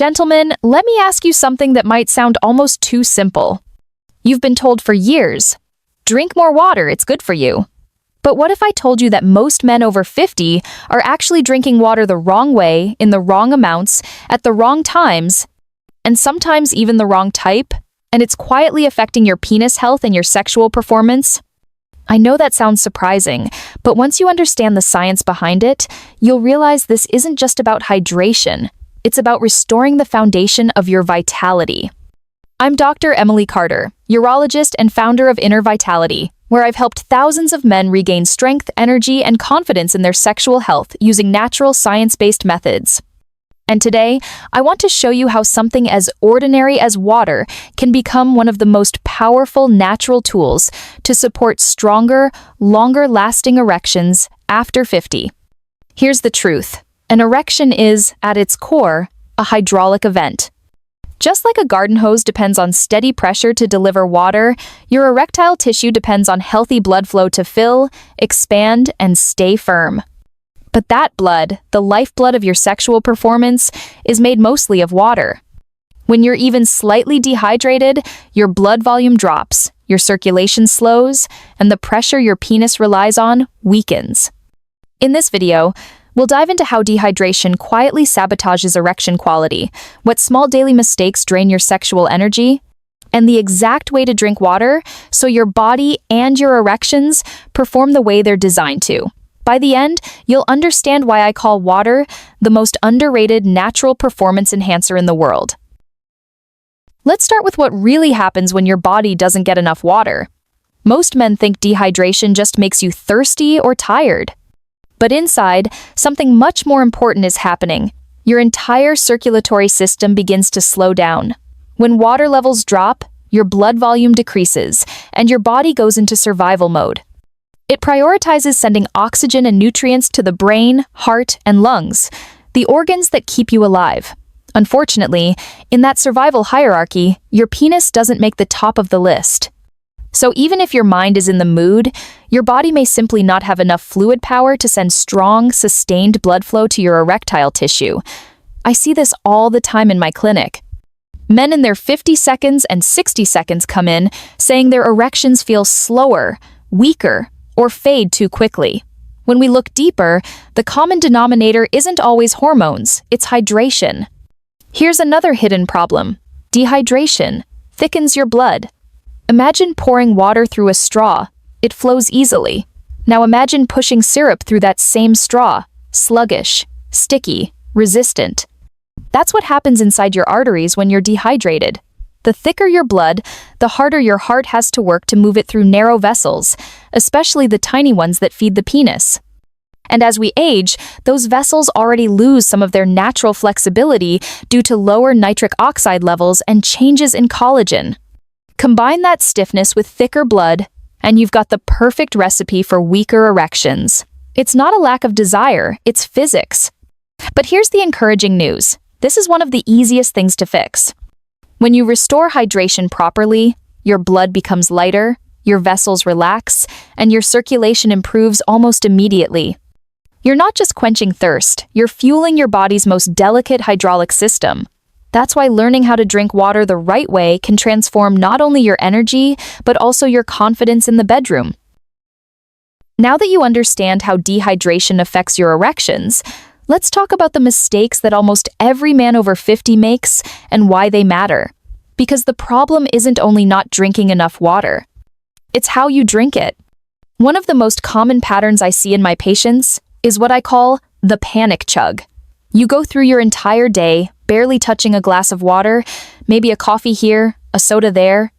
Gentlemen, let me ask you something that might sound almost too simple. You've been told for years, drink more water, it's good for you. But what if I told you that most men over 50 are actually drinking water the wrong way, in the wrong amounts, at the wrong times, and sometimes even the wrong type, and it's quietly affecting your penis health and your sexual performance? I know that sounds surprising, but once you understand the science behind it, you'll realize this isn't just about hydration. It's about restoring the foundation of your vitality. I'm Dr. Emily Carter, urologist and founder of Inner Vitality, where I've helped thousands of men regain strength, energy, and confidence in their sexual health using natural science-based methods. And today, I want to show you how something as ordinary as water can become one of the most powerful natural tools to support stronger, longer-lasting erections after 50. Here's the truth. An erection is, at its core, a hydraulic event. Just like a garden hose depends on steady pressure to deliver water, your erectile tissue depends on healthy blood flow to fill, expand, and stay firm. But that blood, the lifeblood of your sexual performance, is made mostly of water. When you're even slightly dehydrated, your blood volume drops, your circulation slows, and the pressure your penis relies on weakens. In this video, we'll dive into how dehydration quietly sabotages erection quality, what small daily mistakes drain your sexual energy, and the exact way to drink water so your body and your erections perform the way they're designed to. By the end, you'll understand why I call water the most underrated natural performance enhancer in the world. Let's start with what really happens when your body doesn't get enough water. Most men think dehydration just makes you thirsty or tired. But inside, something much more important is happening. Your entire circulatory system begins to slow down. When water levels drop, your blood volume decreases, and your body goes into survival mode. It prioritizes sending oxygen and nutrients to the brain, heart, and lungs, the organs that keep you alive. Unfortunately, in that survival hierarchy, your penis doesn't make the top of the list. So even if your mind is in the mood, your body may simply not have enough fluid power to send strong, sustained blood flow to your erectile tissue. I see this all the time in my clinic. Men in their 50 seconds and 60 seconds come in saying their erections feel slower, weaker, or fade too quickly. When we look deeper, the common denominator isn't always hormones, it's hydration. Here's another hidden problem. Dehydration thickens your blood. Imagine pouring water through a straw. It flows easily. Now imagine pushing syrup through that same straw. Sluggish, sticky, resistant. That's what happens inside your arteries when you're dehydrated. The thicker your blood, the harder your heart has to work to move it through narrow vessels, especially the tiny ones that feed the penis. And as we age, those vessels already lose some of their natural flexibility due to lower nitric oxide levels and changes in collagen. Combine that stiffness with thicker blood, and you've got the perfect recipe for weaker erections. It's not a lack of desire, it's physics. But here's the encouraging news. This is one of the easiest things to fix. When you restore hydration properly, your blood becomes lighter, your vessels relax, and your circulation improves almost immediately. You're not just quenching thirst, you're fueling your body's most delicate hydraulic system. That's why learning how to drink water the right way can transform not only your energy, but also your confidence in the bedroom. Now that you understand how dehydration affects your erections, let's talk about the mistakes that almost every man over 50 makes and why they matter. Because the problem isn't only not drinking enough water. It's how you drink it. One of the most common patterns I see in my patients is what I call the panic chug. You go through your entire day, barely touching a glass of water, maybe a coffee here, a soda there.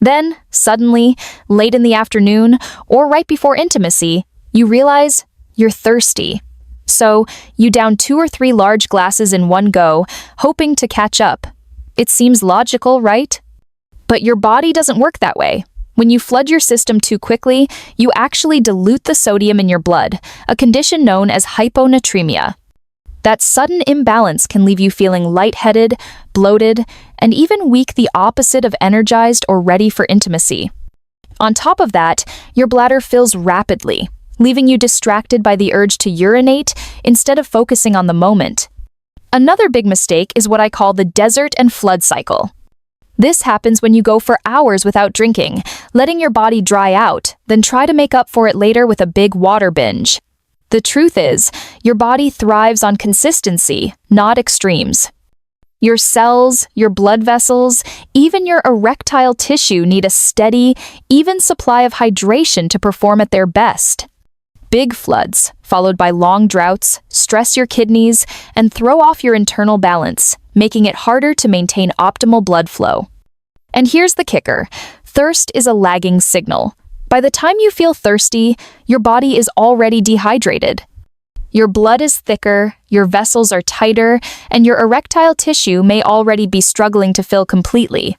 Then, suddenly, late in the afternoon, or right before intimacy, you realize you're thirsty. So, you down 2 or 3 large glasses in one go, hoping to catch up. It seems logical, right? But your body doesn't work that way. When you flood your system too quickly, you actually dilute the sodium in your blood, a condition known as hyponatremia. That sudden imbalance can leave you feeling lightheaded, bloated, and even weak, the opposite of energized or ready for intimacy. On top of that, your bladder fills rapidly, leaving you distracted by the urge to urinate instead of focusing on the moment. Another big mistake is what I call the desert and flood cycle. This happens when you go for hours without drinking, letting your body dry out, then try to make up for it later with a big water binge. The truth is, your body thrives on consistency, not extremes. Your cells, your blood vessels, even your erectile tissue need a steady, even supply of hydration to perform at their best. Big floods, followed by long droughts, stress your kidneys and throw off your internal balance, making it harder to maintain optimal blood flow. And here's the kicker: thirst is a lagging signal. By the time you feel thirsty, your body is already dehydrated. Your blood is thicker, your vessels are tighter, and your erectile tissue may already be struggling to fill completely.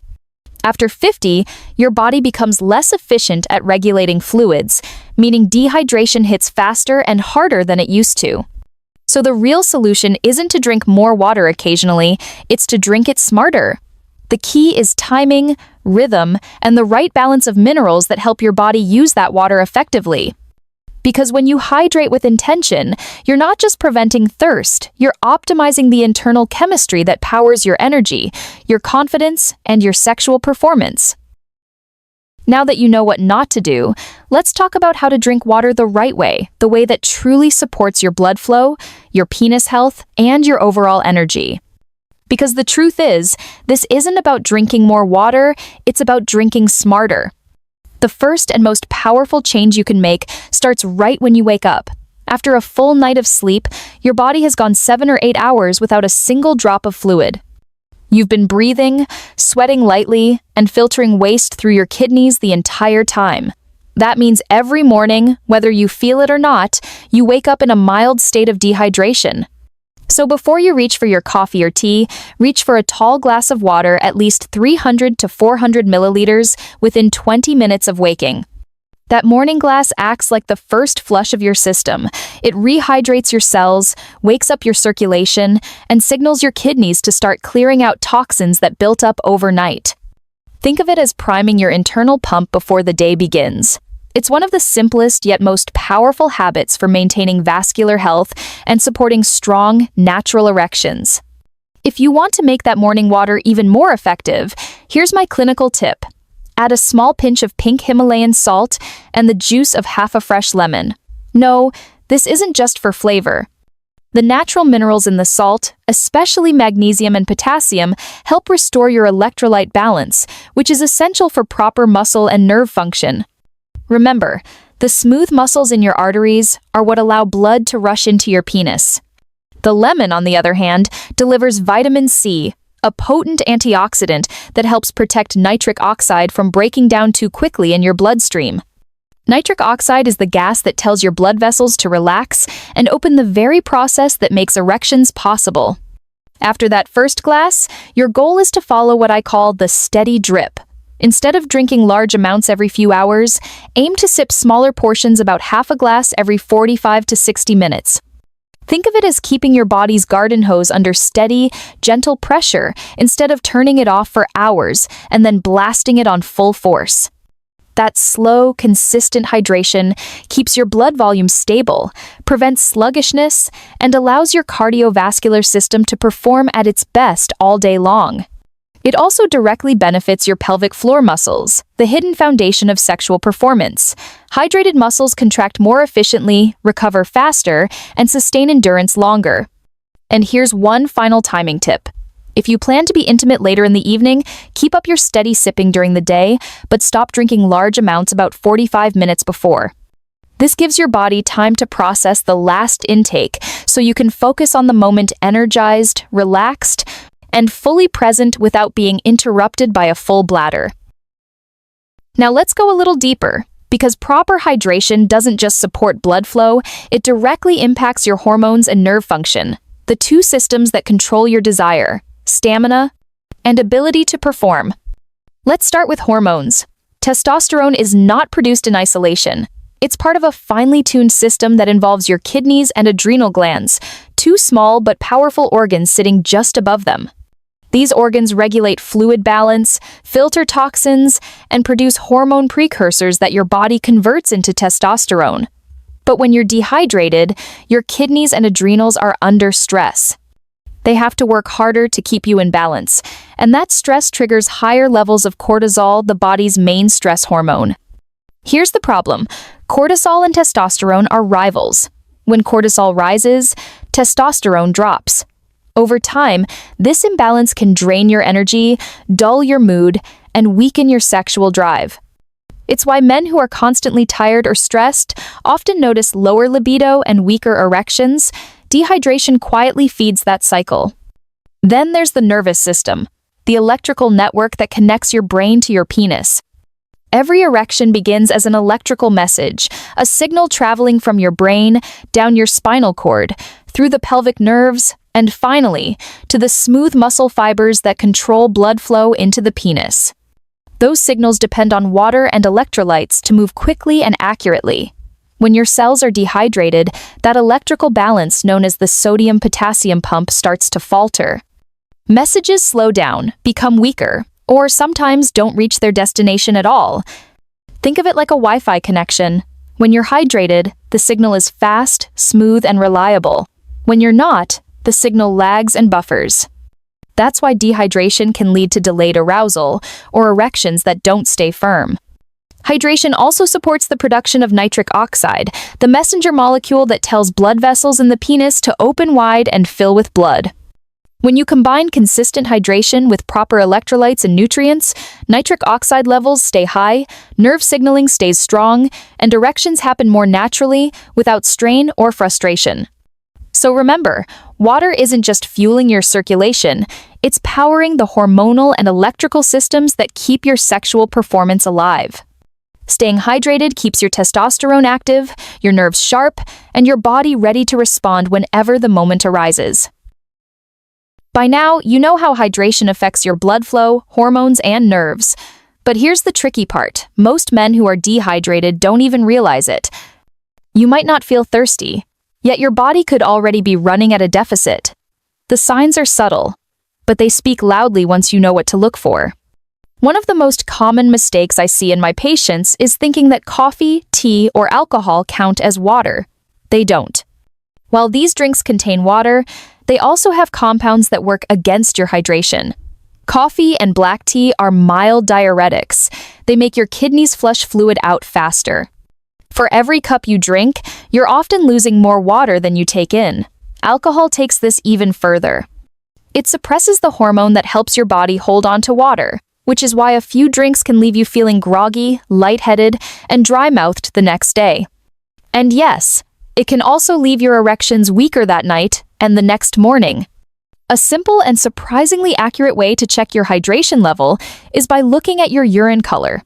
After 50, your body becomes less efficient at regulating fluids, meaning dehydration hits faster and harder than it used to. So the real solution isn't to drink more water occasionally, it's to drink it smarter. The key is timing, rhythm, and the right balance of minerals that help your body use that water effectively. Because when you hydrate with intention, you're not just preventing thirst, you're optimizing the internal chemistry that powers your energy, your confidence, and your sexual performance. Now that you know what not to do, let's talk about how to drink water the right way, the way that truly supports your blood flow, your penis health, and your overall energy. Because the truth is, this isn't about drinking more water, it's about drinking smarter. The first and most powerful change you can make starts right when you wake up. After a full night of sleep, your body has gone 7 or 8 hours without a single drop of fluid. You've been breathing, sweating lightly, and filtering waste through your kidneys the entire time. That means every morning, whether you feel it or not, you wake up in a mild state of dehydration. So before you reach for your coffee or tea, reach for a tall glass of water at least 300 to 400 milliliters within 20 minutes of waking. That morning glass acts like the first flush of your system. It rehydrates your cells, wakes up your circulation, and signals your kidneys to start clearing out toxins that built up overnight. Think of it as priming your internal pump before the day begins. It's one of the simplest yet most powerful habits for maintaining vascular health and supporting strong, natural erections. If you want to make that morning water even more effective, here's my clinical tip. Add a small pinch of pink Himalayan salt and the juice of half a fresh lemon. No, this isn't just for flavor. The natural minerals in the salt, especially magnesium and potassium, help restore your electrolyte balance, which is essential for proper muscle and nerve function. Remember, the smooth muscles in your arteries are what allow blood to rush into your penis. The lemon, on the other hand, delivers vitamin C, a potent antioxidant that helps protect nitric oxide from breaking down too quickly in your bloodstream. Nitric oxide is the gas that tells your blood vessels to relax and open the very process that makes erections possible. After that first glass, your goal is to follow what I call the steady drip. Instead of drinking large amounts every few hours, aim to sip smaller portions about half a glass every 45 to 60 minutes. Think of it as keeping your body's garden hose under steady, gentle pressure instead of turning it off for hours and then blasting it on full force. That slow, consistent hydration keeps your blood volume stable, prevents sluggishness, and allows your cardiovascular system to perform at its best all day long. It also directly benefits your pelvic floor muscles, the hidden foundation of sexual performance. Hydrated muscles contract more efficiently, recover faster, and sustain endurance longer. And here's one final timing tip. If you plan to be intimate later in the evening, keep up your steady sipping during the day, but stop drinking large amounts about 45 minutes before. This gives your body time to process the last intake, so you can focus on the moment energized, relaxed, and fully present without being interrupted by a full bladder. Now let's go a little deeper, because proper hydration doesn't just support blood flow, it directly impacts your hormones and nerve function, the two systems that control your desire, stamina, and ability to perform. Let's start with hormones. Testosterone is not produced in isolation. It's part of a finely tuned system that involves your kidneys and adrenal glands, two small but powerful organs sitting just above them. These organs regulate fluid balance, filter toxins, and produce hormone precursors that your body converts into testosterone. But when you're dehydrated, your kidneys and adrenals are under stress. They have to work harder to keep you in balance, and that stress triggers higher levels of cortisol, the body's main stress hormone. Here's the problem. Cortisol and testosterone are rivals. When cortisol rises, testosterone drops. Over time, this imbalance can drain your energy, dull your mood, and weaken your sexual drive. It's why men who are constantly tired or stressed often notice lower libido and weaker erections. Dehydration quietly feeds that cycle. Then there's the nervous system, the electrical network that connects your brain to your penis. Every erection begins as an electrical message, a signal traveling from your brain, down your spinal cord, through the pelvic nerves, and finally, to the smooth muscle fibers that control blood flow into the penis. Those signals depend on water and electrolytes to move quickly and accurately. When your cells are dehydrated, that electrical balance known as the sodium-potassium pump starts to falter. Messages slow down, become weaker, or sometimes don't reach their destination at all. Think of it like a Wi-Fi connection. When you're hydrated, the signal is fast, smooth, and reliable. When you're not, the signal lags and buffers. That's why dehydration can lead to delayed arousal or erections that don't stay firm. Hydration also supports the production of nitric oxide, the messenger molecule that tells blood vessels in the penis to open wide and fill with blood. When you combine consistent hydration with proper electrolytes and nutrients, nitric oxide levels stay high, nerve signaling stays strong, and erections happen more naturally without strain or frustration. So remember, water isn't just fueling your circulation, it's powering the hormonal and electrical systems that keep your sexual performance alive. Staying hydrated keeps your testosterone active, your nerves sharp, and your body ready to respond whenever the moment arises. By now, you know how hydration affects your blood flow, hormones, and nerves. But here's the tricky part. Most men who are dehydrated don't even realize it. You might not feel thirsty, yet your body could already be running at a deficit. The signs are subtle, but they speak loudly once you know what to look for. One of the most common mistakes I see in my patients is thinking that coffee, tea, or alcohol count as water. They don't. While these drinks contain water, they also have compounds that work against your hydration. Coffee and black tea are mild diuretics. They make your kidneys flush fluid out faster. For every cup you drink, you're often losing more water than you take in. Alcohol takes this even further. It suppresses the hormone that helps your body hold on to water, which is why a few drinks can leave you feeling groggy, lightheaded, and dry-mouthed the next day. And yes, it can also leave your erections weaker that night and the next morning. A simple and surprisingly accurate way to check your hydration level is by looking at your urine color.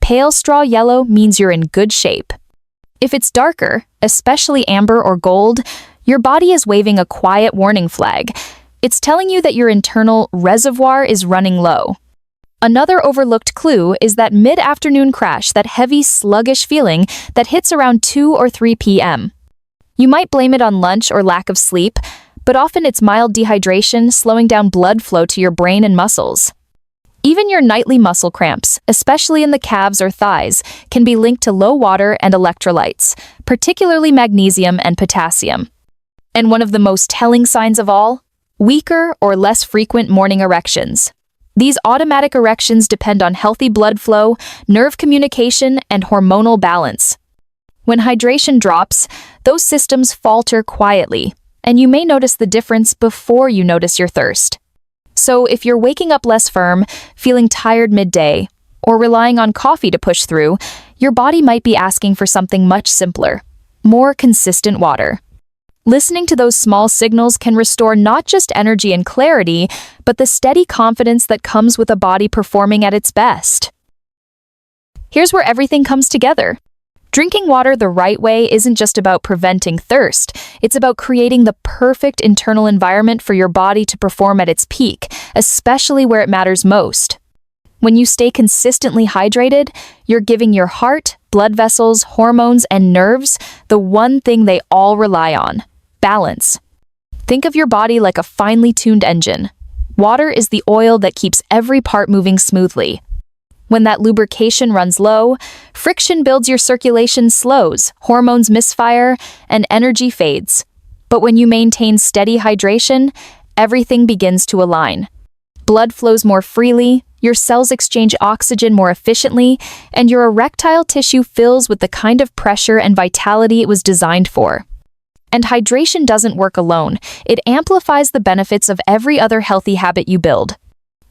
Pale straw yellow means you're in good shape. If it's darker, especially amber or gold, your body is waving a quiet warning flag. It's telling you that your internal reservoir is running low. Another overlooked clue is that mid-afternoon crash, that heavy, sluggish feeling that hits around 2 or 3 p.m. You might blame it on lunch or lack of sleep, but often it's mild dehydration slowing down blood flow to your brain and muscles. Even your nightly muscle cramps, especially in the calves or thighs, can be linked to low water and electrolytes, particularly magnesium and potassium. And one of the most telling signs of all? Weaker or less frequent morning erections. These automatic erections depend on healthy blood flow, nerve communication, and hormonal balance. When hydration drops, those systems falter quietly, and you may notice the difference before you notice your thirst. So if you're waking up less firm, feeling tired midday, or relying on coffee to push through, your body might be asking for something much simpler, more consistent water. Listening to those small signals can restore not just energy and clarity, but the steady confidence that comes with a body performing at its best. Here's where everything comes together. Drinking water the right way isn't just about preventing thirst, it's about creating the perfect internal environment for your body to perform at its peak, especially where it matters most. When you stay consistently hydrated, you're giving your heart, blood vessels, hormones, and nerves the one thing they all rely on: balance. Think of your body like a finely tuned engine. Water is the oil that keeps every part moving smoothly. When that lubrication runs low, friction builds, your circulation slows, hormones misfire, and energy fades. But when you maintain steady hydration, everything begins to align. Blood flows more freely, your cells exchange oxygen more efficiently, and your erectile tissue fills with the kind of pressure and vitality it was designed for. And hydration doesn't work alone. It amplifies the benefits of every other healthy habit you build.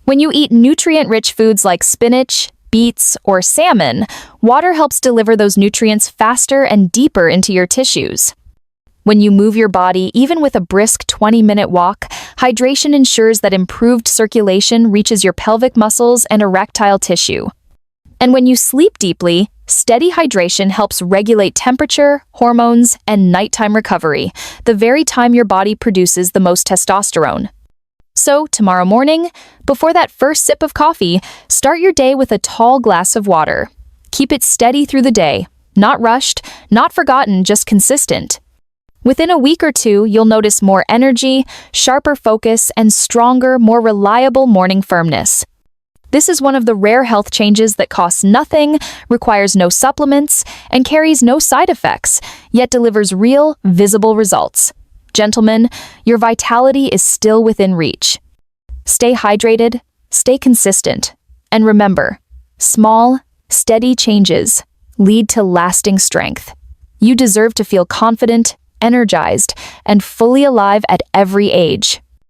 When you eat nutrient-rich foods like spinach, beets, or salmon, water helps deliver those nutrients faster and deeper into your tissues. When you move your body, even with a brisk 20-minute walk, hydration ensures that improved circulation reaches your pelvic muscles and erectile tissue. And when you sleep deeply, steady hydration helps regulate temperature, hormones, and nighttime recovery, the very time your body produces the most testosterone. So, tomorrow morning, before that first sip of coffee, start your day with a tall glass of water. Keep it steady through the day, not rushed, not forgotten, just consistent. Within a week or two, you'll notice more energy, sharper focus, and stronger, more reliable morning firmness. This is one of the rare health changes that costs nothing, requires no supplements, and carries no side effects, yet delivers real, visible results. Gentlemen, your vitality is still within reach. Stay hydrated, stay consistent, and remember, small, steady changes lead to lasting strength. You deserve to feel confident, energized, and fully alive at every age.